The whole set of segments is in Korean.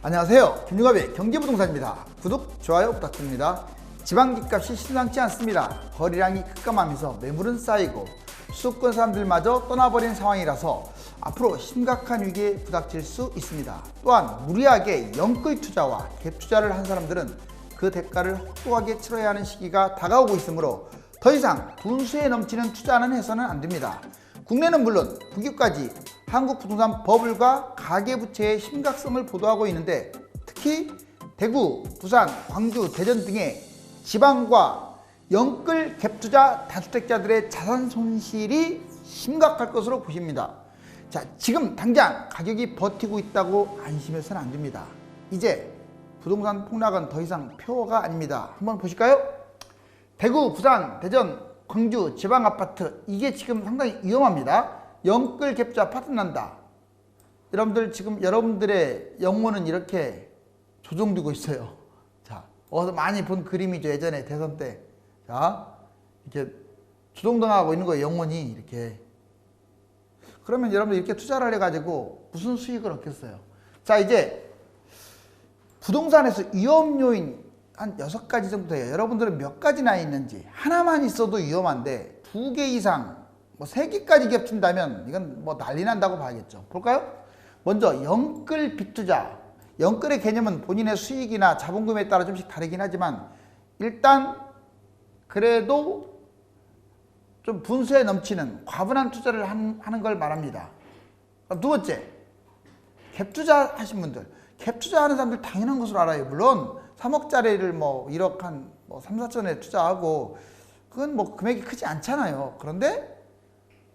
안녕하세요. 김유갑의 경제부동산입니다. 구독, 좋아요 부탁드립니다. 지방집값이 심상치 않습니다. 거래량이 급감하면서 매물은 쌓이고 수도권 사람들마저 떠나버린 상황이라서 앞으로 심각한 위기에 부닥칠 수 있습니다. 또한 무리하게 영끌 투자와 갭 투자를 한 사람들은 그 대가를 혹독하게 치러야 하는 시기가 다가오고 있으므로 더 이상 분수에 넘치는 투자는 해서는 안 됩니다. 국내는 물론 국외까지 한국 부동산 버블과 가계부채의 심각성을 보도하고 있는데, 특히 대구, 부산, 광주, 대전 등의 지방과 영끌 갭투자 다주택자들의 자산 손실이 심각할 것으로 보십니다. 자, 지금 당장 가격이 버티고 있다고 안심해서는 안 됩니다. 이제 부동산 폭락은 더 이상 표어가 아닙니다. 한번 보실까요? 대구, 부산, 대전, 광주 지방 아파트, 이게 지금 상당히 위험합니다. 영끌 갭투자 아파트 난다. 여러분들 지금 여러분들의 영혼은 이렇게 조종되고 있어요. 자, 어서 많이 본 그림이죠. 예전에 대선 때. 자, 이렇게 조종당하고 있는 거예요. 영혼이 이렇게. 그러면 여러분들 이렇게 투자를 해가지고 무슨 수익을 얻겠어요? 자, 이제 부동산에서 위험 요인 한 6가지 정도 돼요. 여러분들은 몇 가지나 있는지. 하나만 있어도 위험한데 2개 이상, 3개까지 겹친다면 이건 난리 난다고 봐야겠죠. 볼까요? 먼저 영끌 빚투자. 영끌의 개념은 본인의 수익이나 자본금에 따라 좀씩 다르긴 하지만 일단 그래도 좀 분수에 넘치는 과분한 투자를 하는 걸 말합니다. 두 번째, 갭투자 하신 분들. 갭투자 하는 사람들 당연한 것으로 알아요. 물론 3억짜리를 1억 한 3, 4천에 투자하고 그건 금액이 크지 않잖아요. 그런데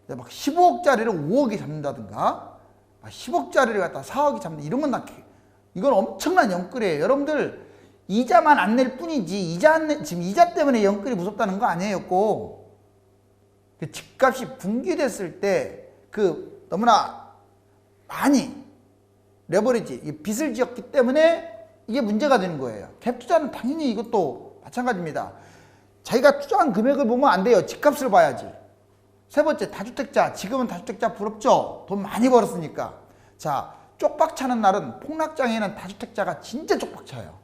막 15억짜리를 5억에 잡는다든가 10억짜리를 갖다 4억이 잡는 이런 건 이건 엄청난 영끌이에요. 여러분들 이자만 안 낼 뿐이지 지금 이자 때문에 영끌이 무섭다는 거 아니에요. 꼭 그 집값이 붕괴됐을 때 너무나 많이 레버리지 빚을 지었기 때문에 이게 문제가 되는 거예요. 갭 투자는 당연히 이것도 마찬가지입니다. 자기가 투자한 금액을 보면 안 돼요. 집값을 봐야지. 세 번째, 다주택자. 지금은 다주택자 부럽죠? 돈 많이 벌었으니까. 자, 쪽박 차는 날은 폭락장에는 다주택자가 진짜 쪽박 차요.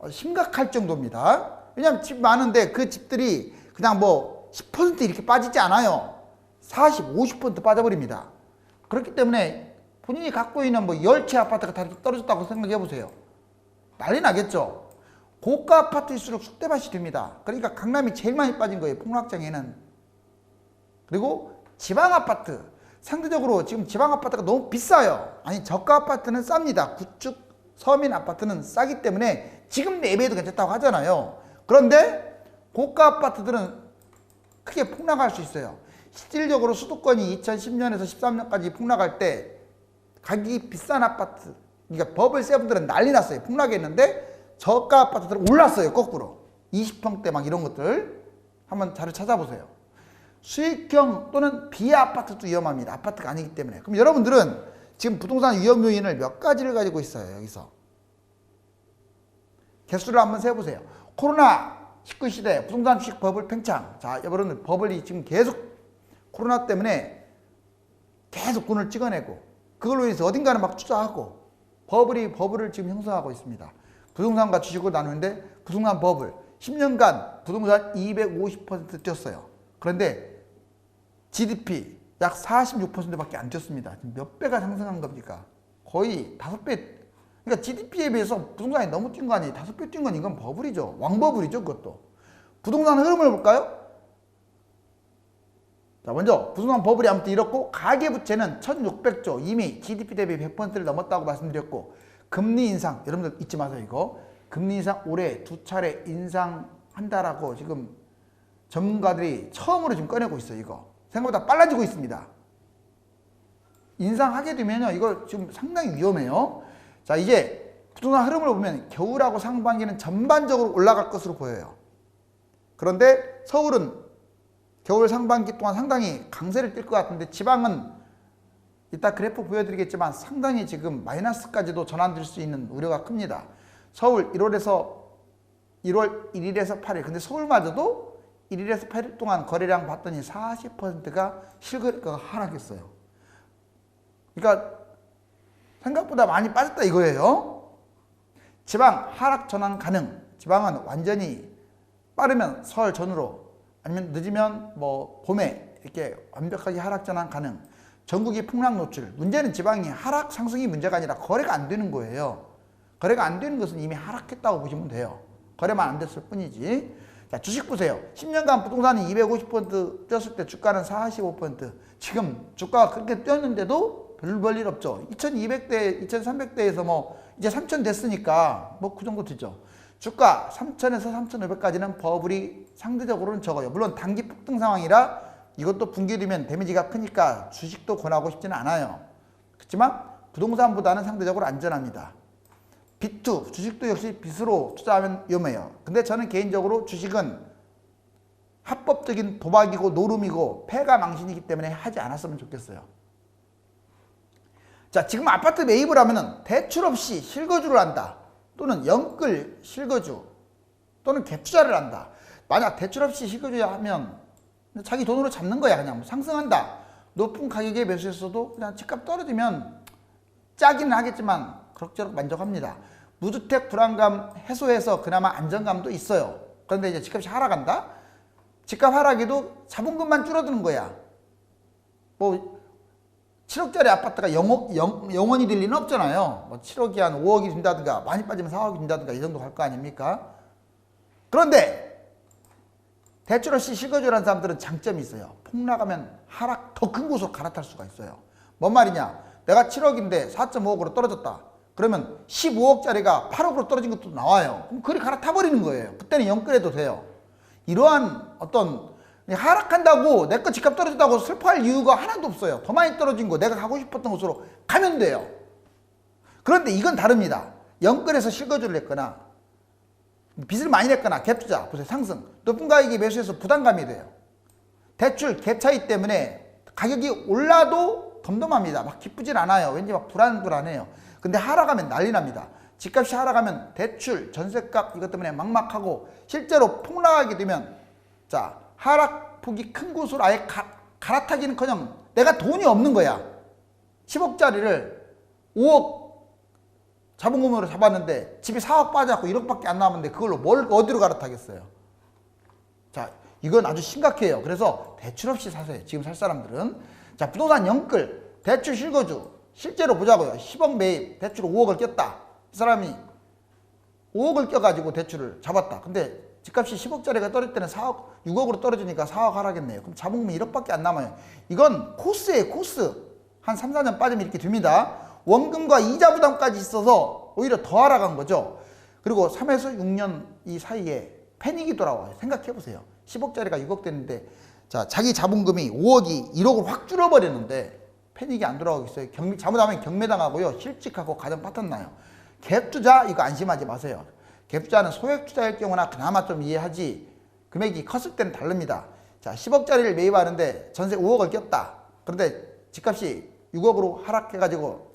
심각할 정도입니다. 왜냐하면 집 많은데 그 집들이 그냥 10% 이렇게 빠지지 않아요. 40, 50% 빠져버립니다. 그렇기 때문에 본인이 갖고 있는 10채 아파트가 다 이렇게 떨어졌다고 생각해 보세요. 난리 나겠죠? 고가 아파트일수록 쑥대밭이 됩니다. 그러니까 강남이 제일 많이 빠진 거예요. 폭락장에는. 그리고 지방 아파트. 상대적으로 지금 지방 아파트가 너무 비싸요. 아니, 저가 아파트는 쌉니다. 구축 서민 아파트는 싸기 때문에 지금 매매해도 괜찮다고 하잖아요. 그런데 고가 아파트들은 크게 폭락할 수 있어요. 실질적으로 수도권이 2010년에서 13년까지 폭락할 때 가격이 비싼 아파트, 그러니까 버블 세븐들은 난리 났어요. 폭락했는데 저가 아파트들은 올랐어요. 거꾸로 20평대 이런 것들 한번 자료 찾아보세요. 수익형 또는 비아파트도 위험합니다. 아파트가 아니기 때문에. 그럼 여러분들은 지금 부동산 위험 요인을 몇 가지를 가지고 있어요. 여기서 개수를 한번 세보세요. 코로나19 시대 부동산 주식 버블 팽창. 자, 여러분들 버블이 지금 계속 코로나 때문에 계속 돈을 찍어내고 그걸로 인해서 어딘가는 투자하고 버블을 지금 형성하고 있습니다. 부동산과 주식을 나누는데 부동산 버블 10년간 부동산 250% 뛰었어요. 그런데 GDP 약 46%밖에 안 뛰었습니다. 지금 몇 배가 상승한 겁니까? 거의 5배. 그러니까 GDP에 비해서 부동산이 너무 뛴 거 아니에요. 5배 뛴 건 이건 버블이죠. 왕버블이죠. 그것도. 부동산 흐름을 볼까요? 자, 먼저 부동산 버블이 아무튼 이렇고 가계부채는 1600조, 이미 GDP 대비 100%를 넘었다고 말씀드렸고, 금리 인상, 여러분들 잊지 마세요. 이거 금리 인상 올해 2차례 인상한다라고 지금 전문가들이 처음으로 지금 꺼내고 있어요. 이거 생각보다 빨라지고 있습니다. 인상하게 되면요, 이거 지금 상당히 위험해요. 자, 이제 부동산 흐름을 보면 겨울하고 상반기는 전반적으로 올라갈 것으로 보여요. 그런데 서울은 겨울 상반기 동안 상당히 강세를 띨 것 같은데, 지방은 이따 그래프 보여드리겠지만 상당히 지금 마이너스까지도 전환될 수 있는 우려가 큽니다. 서울 1월 1일에서 8일. 근데 서울마저도 1일에서 8일 동안 거래량 봤더니 40%가 실거래가가 하락했어요. 그러니까 생각보다 많이 빠졌다 이거예요. 지방 하락 전환 가능. 지방은 완전히 빠르면 설 전후로, 아니면 늦으면 뭐 봄에 이렇게 완벽하게 하락 전환 가능. 전국이 폭락 노출. 문제는 지방이 하락 상승이 문제가 아니라 거래가 안 되는 거예요. 거래가 안 되는 것은 이미 하락했다고 보시면 돼요. 거래만 안 됐을 뿐이지. 자, 주식 보세요. 10년간 부동산이 250% 뛰었을 때 주가는 45%. 지금 주가가 그렇게 뛰었는데도 별 볼 일 없죠. 2200대, 2300대에서 뭐 이제 3000 됐으니까 뭐 그 정도 되죠. 주가 3000에서 3500까지는 버블이 상대적으로는 적어요. 물론 단기 폭등 상황이라 이것도 붕괴되면 데미지가 크니까 주식도 권하고 싶지는 않아요. 그렇지만 부동산보다는 상대적으로 안전합니다. 빚투, 주식도 역시 빚으로 투자하면 위험해요. 근데 저는 개인적으로 주식은 합법적인 도박이고 노름이고 패가 망신이기 때문에 하지 않았으면 좋겠어요. 자, 지금 아파트 매입을 하면은 대출 없이 실거주를 한다. 또는 영끌 실거주 또는 갭 투자를 한다. 만약 대출 없이 실거주 하면 자기 돈으로 잡는 거야. 그냥 상승한다. 높은 가격에 매수했어도 그냥 집값 떨어지면 짜기는 하겠지만 그럭저럭 만족합니다. 무주택 불안감 해소해서 그나마 안정감도 있어요. 그런데 이제 집값이 하락한다? 집값 하락에도 자본금만 줄어드는 거야. 뭐 7억짜리 아파트가 영원히 될 리는 없잖아요. 뭐 7억이 한 5억이 된다든가 많이 빠지면 4억이 된다든가 이 정도 갈 거 아닙니까? 그런데 대출 없이 실거주라는 사람들은 장점이 있어요. 폭락하면 하락 더 큰 곳으로 갈아탈 수가 있어요. 뭔 말이냐? 내가 7억인데 4.5억으로 떨어졌다. 그러면 15억짜리가 8억으로 떨어진 것도 나와요. 그럼 그리 갈아타버리는 거예요. 그때는 영끌해도 돼요. 이러한 어떤 하락한다고 내 거 집값 떨어진다고 슬퍼할 이유가 하나도 없어요. 더 많이 떨어진 거 내가 가고 싶었던 곳으로 가면 돼요. 그런데 이건 다릅니다. 영끌해서 실거주를 했거나 빚을 많이 냈거나 갭투자, 보세요. 상승, 높은 가격에 매수해서 부담감이 돼요. 대출 갭 차이 때문에 가격이 올라도 덤덤합니다. 막 기쁘진 않아요. 왠지 막 불안해요. 근데 하락하면 난리 납니다. 집값이 하락하면 대출, 전셋값 이것 때문에 막막하고 실제로 폭락하게 되면 자, 하락폭이 큰 곳으로 아예 갈아타기는커녕 내가 돈이 없는 거야. 10억짜리를 5억 자본금으로 잡았는데 집이 4억 빠져갖고 1억밖에 안 남았는데 그걸로 뭘 어디로 갈아타겠어요. 자, 이건 아주 심각해요. 그래서 대출 없이 사세요. 지금 살 사람들은. 자, 부동산 영끌, 대출 실거주 실제로 보자고요. 10억 매입, 대출 5억을 꼈다. 이 사람이 5억을 껴가지고 대출을 잡았다. 근데 집값이 10억짜리가 떨어질 때는 4억, 6억으로 떨어지니까 4억 하락했네요. 그럼 자본금이 1억밖에 안 남아요. 이건 코스예요, 코스. 한 3, 4년 빠지면 이렇게 됩니다. 원금과 이자 부담까지 있어서 오히려 더 하락한 거죠. 그리고 3에서 6년 이 사이에 패닉이 돌아와요. 생각해보세요. 10억짜리가 6억 됐는데 자, 자기 자본금이 5억이 1억을 확 줄어버렸는데 패닉이 안 돌아오겠어요. 잘못하면 경매당하고요. 실직하고 가정 파탄 나요. 갭 투자 이거 안심하지 마세요. 갭 투자는 소액 투자일 경우나 그나마 좀 이해하지 금액이 컸을 때는 다릅니다. 자, 10억짜리를 매입하는데 전세 5억을 꼈다. 그런데 집값이 6억으로 하락해가지고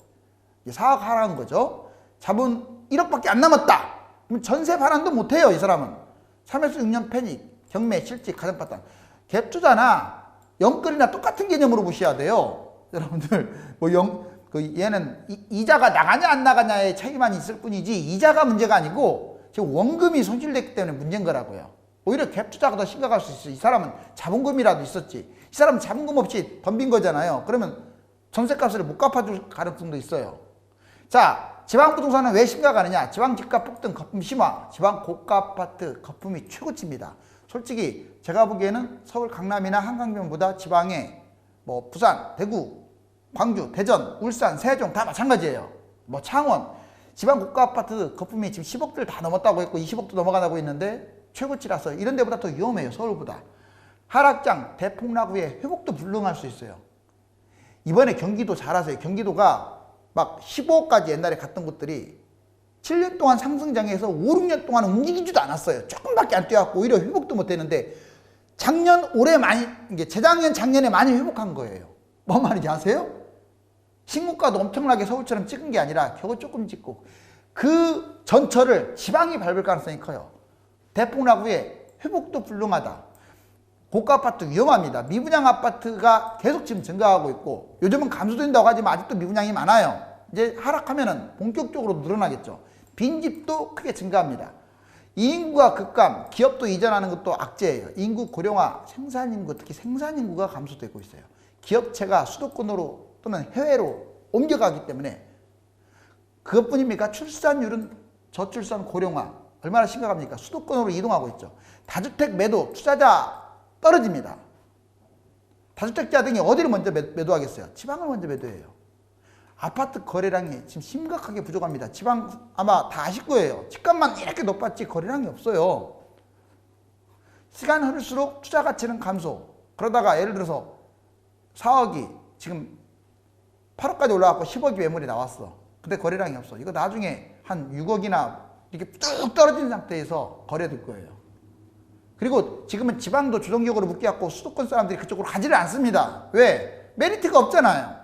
4억 하락한 거죠. 자본 1억밖에 안 남았다. 그럼 전세 반환도 못해요. 이 사람은. 3에서 6년 패닉, 경매, 실직, 가정 파탄. 갭 투자나 영끌이나 똑같은 개념으로 보셔야 돼요. 여러분들 얘는 이자가 나가냐 안 나가냐의 차이만 있을 뿐이지 이자가 문제가 아니고 지금 원금이 손실됐기 때문에 문제인 거라고요. 오히려 갭 투자가 더 심각할 수 있어요. 이 사람은 자본금이라도 있었지. 이 사람은 자본금 없이 덤빈 거잖아요. 그러면 전세값을 못 갚아줄 가능성도 있어요. 자, 지방부동산은 왜 심각하느냐? 지방 집값 폭등 거품 심화, 지방 고가 아파트 거품이 최고치입니다. 솔직히 제가 보기에는 서울 강남이나 한강변보다 지방에 뭐 부산, 대구, 광주, 대전, 울산, 세종 다 마찬가지예요. 뭐 창원, 지방 고가 아파트 거품이 지금 10억들 다 넘었다고 했고 20억도 넘어가고 있는데 최고치라서 이런 데보다 더 위험해요. 서울보다. 하락장, 대폭락 후에 회복도 불능할 수 있어요. 이번에 경기도 잘하세요. 경기도가 막 15억까지 옛날에 갔던 곳들이 7년 동안 상승장에서 5, 6년 동안 움직이지도 않았어요. 조금밖에 안 뛰어갖고 오히려 회복도 못했는데 작년, 올해 많이, 이게 재작년, 작년에 많이 회복한 거예요. 뭔 말인지 아세요? 신고가도 엄청나게 서울처럼 찍은 게 아니라 겨우 조금 찍고 그 전철을 지방이 밟을 가능성이 커요. 대폭락 후에 회복도 불능하다. 고가 아파트 위험합니다. 미분양 아파트가 계속 지금 증가하고 있고 요즘은 감소된다고 하지만 아직도 미분양이 많아요. 이제 하락하면은 본격적으로 늘어나겠죠. 빈집도 크게 증가합니다. 인구가 급감, 기업도 이전하는 것도 악재예요. 인구 고령화, 생산인구, 특히 생산인구가 감소되고 있어요. 기업체가 수도권으로 또는 해외로 옮겨가기 때문에 그것뿐입니까? 출산율은 저출산 고령화 얼마나 심각합니까? 수도권으로 이동하고 있죠. 다주택 매도, 투자자 떨어집니다. 다주택자 등이 어디를 먼저 매도하겠어요? 지방을 먼저 매도해요. 아파트 거래량이 지금 심각하게 부족합니다. 지방 아마 다 아실 거예요. 집값만 이렇게 높았지 거래량이 없어요. 시간 흐를수록 투자 가치는 감소. 그러다가 예를 들어서 4억이 지금 8억까지 올라갔고 10억이 매물이 나왔어. 근데 거래량이 없어. 이거 나중에 한 6억이나 이렇게 쭉 떨어진 상태에서 거래될 거예요. 그리고 지금은 지방도 주동적으로 묶여갖고 수도권 사람들이 그쪽으로 가지를 않습니다. 왜? 메리트가 없잖아요.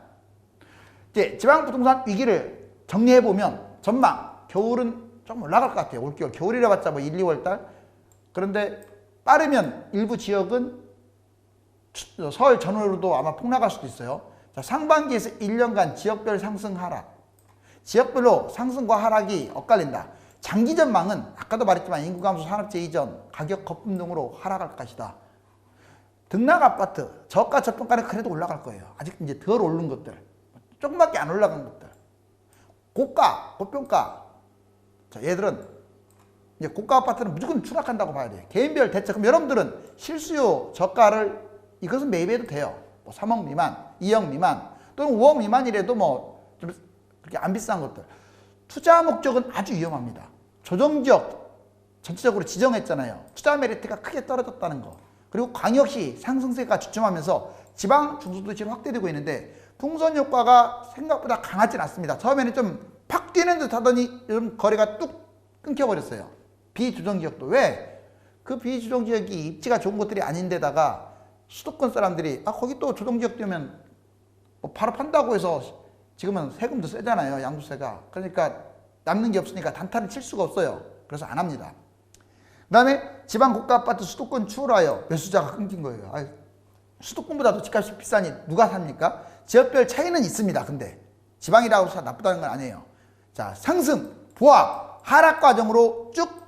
이제 지방 부동산 위기를 정리해보면 전망, 겨울은 좀 올라갈 것 같아요. 올겨울, 겨울이라 봤자 뭐 1, 2월 달. 그런데 빠르면 일부 지역은 설 전후로도 아마 폭락할 수도 있어요. 자, 상반기에서 1년간 지역별 상승 하락. 지역별로 상승과 하락이 엇갈린다. 장기 전망은 아까도 말했지만 인구 감소, 산업재 이전, 가격 거품 등으로 하락할 것이다. 등락 아파트, 저가 저평가는 그래도 올라갈 거예요. 아직 이제 덜 오른 것들, 조금밖에 안 올라간 것들. 고가, 고평가. 자, 얘들은 이제 고가 아파트는 무조건 추락한다고 봐야 돼요. 개인별 대책. 그럼 여러분들은 실수요 저가를 이것은 매입해도 돼요. 뭐 3억 미만, 2억 미만, 또는 5억 미만이라도 뭐 좀 그렇게 안 비싼 것들. 투자 목적은 아주 위험합니다. 조정지역 전체적으로 지정했잖아요. 투자 메리트가 크게 떨어졌다는 거. 그리고 광역시 상승세가 주춤하면서 지방 중소도시로 확대되고 있는데 풍선 효과가 생각보다 강하진 않습니다. 처음에는 좀 팍 뛰는 듯 하더니 요즘 거래가 뚝 끊겨버렸어요. 비주정지역도. 왜? 그 비주정지역이 입지가 좋은 곳들이 아닌데다가 수도권 사람들이 거기 또 조정지역 되면 뭐 바로 판다고 해서 지금은 세금도 세잖아요. 양도세가. 그러니까 남는 게 없으니까 단타를 칠 수가 없어요. 그래서 안 합니다. 그 다음에 지방 고가 아파트 수도권 추월하여 매수자가 끊긴 거예요. 수도권보다도 집값이 비싸니 누가 삽니까? 지역별 차이는 있습니다. 근데 지방이라고 해서 나쁘다는 건 아니에요. 자, 상승, 보합, 하락 과정으로 쭉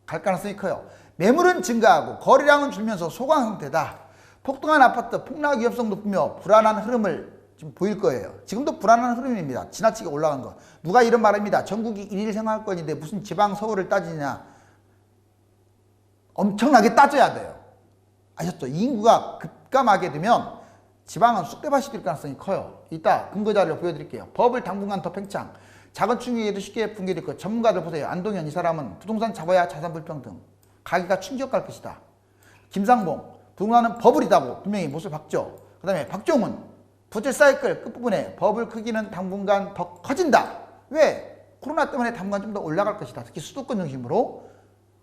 갈 가능성이 커요. 매물은 증가하고 거래량은 줄면서 소강 상태다. 폭등한 아파트, 폭락 위험성 높으며 불안한 흐름을 지금 보일 거예요. 지금도 불안한 흐름입니다. 지나치게 올라간 거. 누가 이런 말입니다. 전국이 일일 생활권인데 무슨 지방 서울을 따지냐. 엄청나게 따져야 돼요. 아셨죠? 인구가 급감하게 되면 지방은 쑥대밭이 될 가능성이 커요. 이따 근거자료를 보여드릴게요. 버블 당분간 더 팽창. 작은 충격에도 쉽게 붕괴될 것. 전문가들 보세요. 안동현 이 사람은 부동산 잡아야 자산 불평등. 가격이 충격할 것이다. 김상봉. 부동산은 버블이다고 분명히 못을 박죠. 그 다음에 박종훈. 부채 사이클 끝부분에 버블 크기는 당분간 더 커진다. 왜? 코로나 때문에 당분간 좀 더 올라갈 것이다. 특히 수도권 중심으로.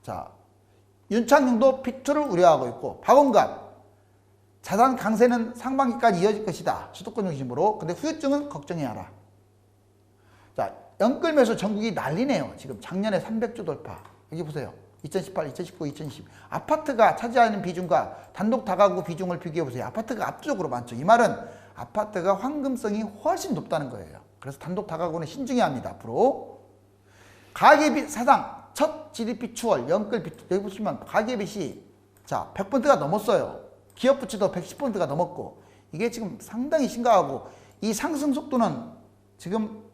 자, 윤창용도 피투를 우려하고 있고 박원갑. 자산 강세는 상반기까지 이어질 것이다. 수도권 중심으로. 근데 후유증은 걱정해야 하라. 자, 연끌 매수 전국이 난리네요. 지금 작년에 300조 돌파. 여기 보세요. 2018, 2019, 2020. 아파트가 차지하는 비중과 단독 다가구 비중을 비교해보세요. 아파트가 압도적으로 많죠. 이 말은 아파트가 황금성이 훨씬 높다는 거예요. 그래서 단독 다가구는 신중해야 합니다. 앞으로. 가계빚 사상 첫 GDP 추월 연끌빚. 여기 보시면 가계빚이 자 100%가 넘었어요. 기업 부채도 110%가 넘었고 이게 지금 상당히 심각하고 이 상승 속도는 지금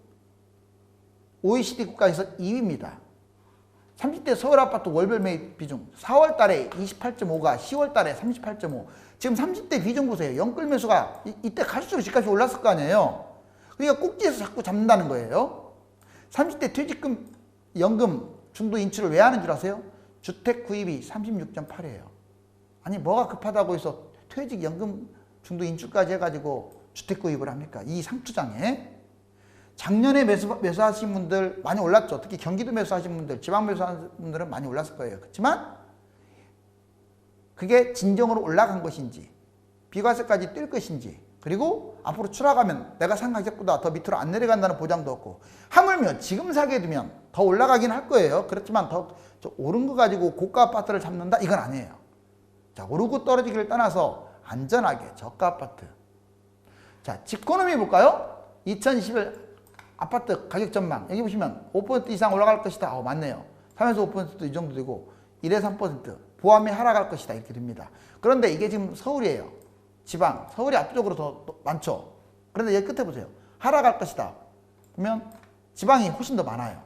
OECD 국가에서 2위입니다. 30대 서울 아파트 월별 매입 비중 4월 달에 28.5가 10월 달에 38.5. 지금 30대 비중 보세요. 연끌 매수가 이때 갈수록 집값이 올랐을 거 아니에요. 그러니까 꼭지에서 자꾸 잡는다는 거예요. 30대 퇴직금 연금 중도 인출을 왜 하는 줄 아세요? 주택 구입이 36.8이에요. 아니 뭐가 급하다고 해서 퇴직 연금 중도 인출까지 해가지고 주택 구입을 합니까? 이 상투장에. 작년에 매수하신 분들 많이 올랐죠. 특히 경기도 매수하신 분들, 지방 매수하신 분들은 많이 올랐을 거예요. 그렇지만 그게 진정으로 올라간 것인지 비과세까지 뛸 것인지 그리고 앞으로 추락하면 내가 산 가격보다 더 밑으로 안 내려간다는 보장도 없고 하물며 지금 사게 되면 더 올라가긴 할 거예요. 그렇지만 더 오른 거 가지고 고가 아파트를 잡는다? 이건 아니에요. 자, 오르고 떨어지기를 떠나서 안전하게 저가 아파트. 자, 집코노미 볼까요? 2021 아파트 가격 전망 여기 보시면 5% 이상 올라갈 것이다. 맞네요. 3에서 5%도 이 정도 되고 1에서 3% 보합이 하락할 것이다. 이렇게 됩니다. 그런데 이게 지금 서울이에요. 지방. 서울이 압도적으로 더 많죠. 그런데 여기 끝에 보세요. 하락할 것이다. 보면 지방이 훨씬 더 많아요.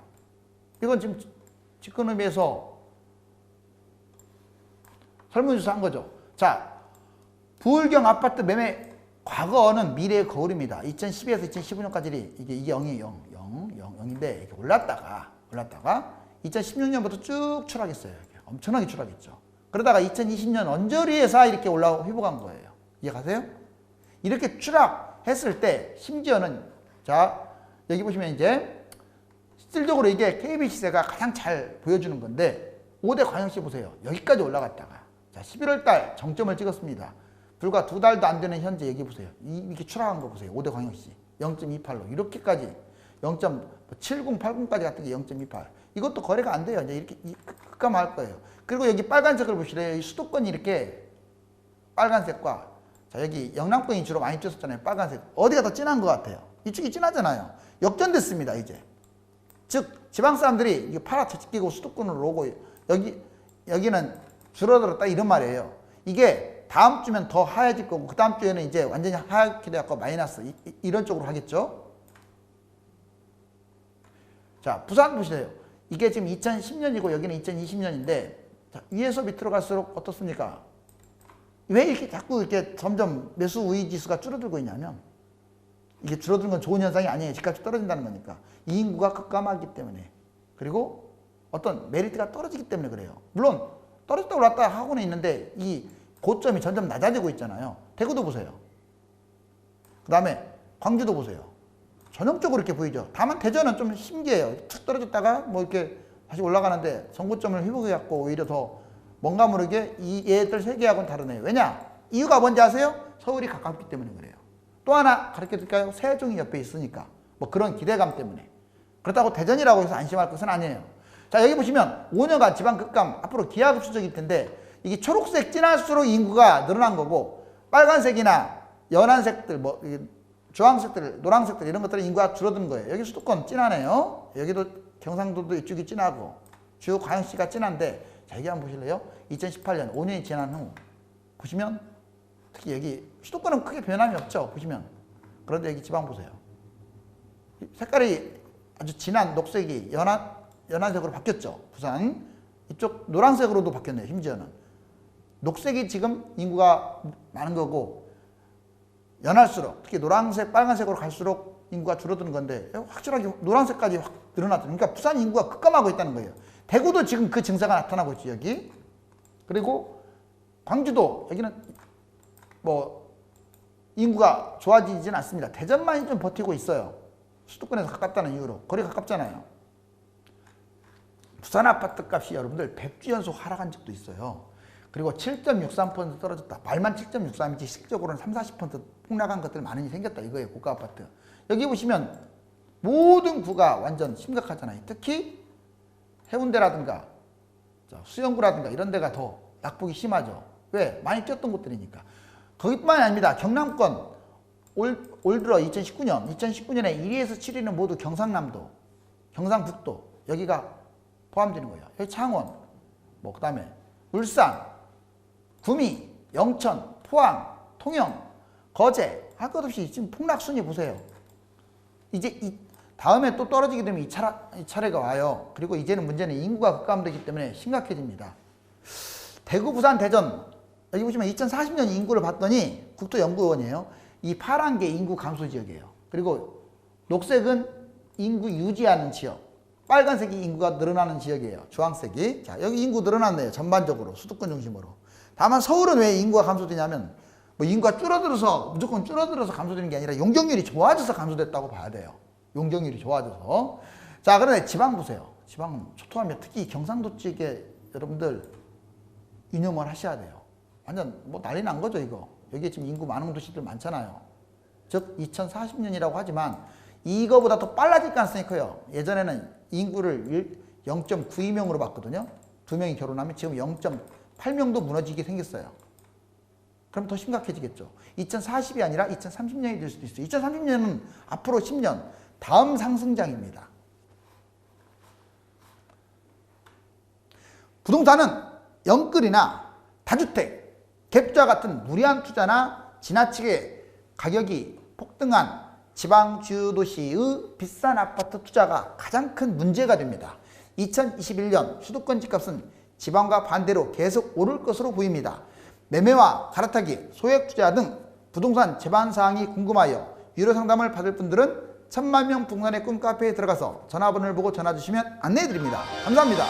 이건 지금 집권 의미에서 설문조사 한 거죠. 자, 부울경 아파트 매매 과거는 미래의 거울입니다. 2012에서 2015년까지 이게 0이에요. 0인데 이렇게 올랐다가 2016년부터 쭉 추락했어요. 엄청나게 추락했죠. 그러다가 2020년 언저리에서 이렇게 회복한 거예요. 이해가세요? 이렇게 추락했을 때 심지어는 자 여기 보시면 이제 실질적으로 이게 KB시세가 가장 잘 보여주는 건데 5대 광역시 보세요. 여기까지 올라갔다가 자 11월 달 정점을 찍었습니다. 불과 2달도 안 되는 현재 여기 보세요. 이렇게 추락한 거 보세요. 5대 광역시 0.28로 이렇게까지 0.70, 80까지 갔던 게 0.28. 이것도 거래가 안 돼요. 이제 이렇게 급감할 거예요. 그리고 여기 빨간색을 보시래요. 이 수도권이 이렇게 빨간색과 자 여기 영남권이 주로 많이 뛰었었잖아요. 빨간색. 어디가 더 진한 것 같아요? 이쪽이 진하잖아요. 역전됐습니다. 이제. 즉 지방 사람들이 이게 팔아치기고 수도권으로 오고 여기는 줄어들었다 이런 말이에요. 이게 다음 주면 더 하얘질 거고 그 다음 주에는 이제 완전히 하얗게 돼갖고 마이너스 이런 쪽으로 하겠죠. 자 부산 보시세요. 이게 지금 2010년이고 여기는 2020년인데 자, 위에서 밑으로 갈수록 어떻습니까? 왜 이렇게 자꾸 이렇게 점점 매수 우위 지수가 줄어들고 있냐면 이게 줄어드는 건 좋은 현상이 아니에요. 집값이 떨어진다는 거니까. 이 인구가 급감하기 때문에 그리고 어떤 메리트가 떨어지기 때문에 그래요. 물론 떨어졌다 올랐다 하고는 있는데 이 고점이 점점 낮아지고 있잖아요. 대구도 보세요. 그 다음에 광주도 보세요. 전형적으로 이렇게 보이죠. 다만 대전은 좀 신기해요. 툭 떨어졌다가 뭐 이렇게 다시 올라가는데 전고점을 회복해갖고 오히려 더 뭔가 모르게 이 얘들 세 개하고는 다르네요. 왜냐? 이유가 뭔지 아세요? 서울이 가깝기 때문에 그래요. 또 하나 가르쳐 드릴까요? 세종이 옆에 있으니까 뭐 그런 기대감 때문에. 그렇다고 대전이라고 해서 안심할 것은 아니에요. 자 여기 보시면 5년간 지방 급감 앞으로 기하급수적일 텐데 이게 초록색 진할수록 인구가 늘어난 거고 빨간색이나 연한색들 뭐 주황색들 노란색들 이런 것들은 인구가 줄어드는 거예요. 여기 수도권 진하네요. 여기도 경상도도 이쪽이 진하고 주요 광역시가 진한데 자 여기 한번 보실래요? 2018년 5년이 지난 후 보시면 특히 여기 수도권은 크게 변함이 없죠. 보시면 그런데 여기 지방 보세요. 색깔이 아주 진한 녹색이 연한색으로 바뀌었죠. 부산 이쪽 노란색으로도 바뀌었네요. 심지어는 녹색이 지금 인구가 많은 거고 연할수록 특히 노란색, 빨간색으로 갈수록 인구가 줄어드는 건데 확실하게 노란색까지 확 늘어났죠. 그러니까 부산 인구가 급감하고 있다는 거예요. 대구도 지금 그 증세가 나타나고 있죠. 여기. 그리고 광주도 여기는 뭐 인구가 좋아지진 않습니다. 대전만이 좀 버티고 있어요. 수도권에서 가깝다는 이유로. 거리 가깝잖아요. 부산 아파트 값이 여러분들 100주 연속 하락한 적도 있어요. 그리고 7.63% 떨어졌다. 말만 7.63이지 실질적으로는 30-40% 폭락한 것들 많이 생겼다 이거예요. 고가 아파트. 여기 보시면 모든 구가 완전 심각하잖아요. 특히 해운대라든가 수영구라든가 이런 데가 더 낙폭이 심하죠. 왜? 많이 뛰었던 곳들이니까. 거기뿐만이 아닙니다. 경남권 올 들어 2019년에 1위에서 7위는 모두 경상남도, 경상북도 여기가 포함되는 거예요. 여기 창원, 뭐 그다음에 울산, 구미, 영천, 포항, 통영, 거제 할 것 없이 지금 폭락 순위 보세요. 이제 다음에 또 떨어지게 되면 이 차례가 와요. 그리고 이제는 문제는 인구가 급감되기 때문에 심각해집니다. 대구, 부산, 대전 여기 보시면 2040년 인구를 봤더니 국토연구원이에요. 이 파란 게 인구 감소 지역이에요. 그리고 녹색은 인구 유지하는 지역, 빨간색이 인구가 늘어나는 지역이에요. 주황색이. 자, 여기 인구 늘어났네요. 전반적으로 수도권 중심으로. 다만 서울은 왜 인구가 감소되냐면 뭐 인구가 줄어들어서 무조건 줄어들어서 감소되는 게 아니라 용적률이 좋아져서 감소됐다고 봐야 돼요. 용적률이 좋아져서. 자, 그런데 지방 보세요. 지방은 초토화면 특히 경상도 쪽에 여러분들 유념을 하셔야 돼요. 완전 뭐 난리 난 거죠 이거. 여기에 지금 인구 많은 도시들 많잖아요. 즉 2040년이라고 하지만 이거보다 더 빨라질 가능성이 커요. 예전에는 인구를 0.92명으로 봤거든요. 2명이 결혼하면 지금 0.8명도 무너지게 생겼어요. 그럼 더 심각해지겠죠. 2040이 아니라 2030년이 될 수도 있어요. 2030년은 앞으로 10년, 다음 상승장입니다. 부동산은 영끌이나 다주택, 갭투자 같은 무리한 투자나 지나치게 가격이 폭등한 지방 주요 도시의 비싼 아파트 투자가 가장 큰 문제가 됩니다. 2021년 수도권 집값은 지방과 반대로 계속 오를 것으로 보입니다. 매매와 갈아타기, 소액 투자 등 부동산 제반 사항이 궁금하여 유료 상담을 받을 분들은 1000만명 부동산의 꿈 카페에 들어가서 전화번호를 보고 전화 주시면 안내해 드립니다. 감사합니다.